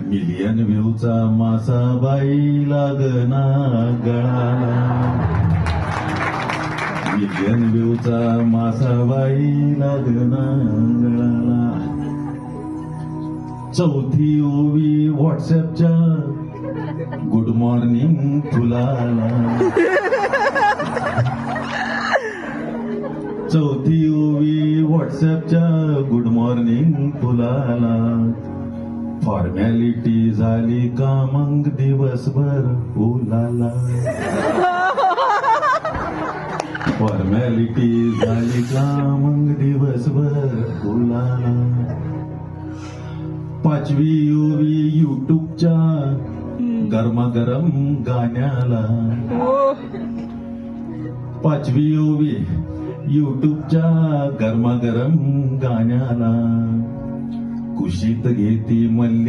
Million व्ह्यूचा मासा बाई लागना गळाला. मिलियन व्ह्यूचा मासा बाई लागना गळाला. चौथी ओवी व्हॉट्सअपच्या गुड मॉर्निंग फुलाला. चौथी ओवी व्हॉट्सअपच्या गुड मॉर्निंग फुलाला. फॉर्मॅलिटी झाली का मग दिवसभर फुलाला. फॉर्मॅलिटी झाली का मग दिवसभर फुलाला. पाचवी ओवी युट्यूबच्या गरमागरम गाण्याला. पाचवी ओवी युट्यूबच्या गरमागरम गाण्याला. कुशीत घेती मल्ली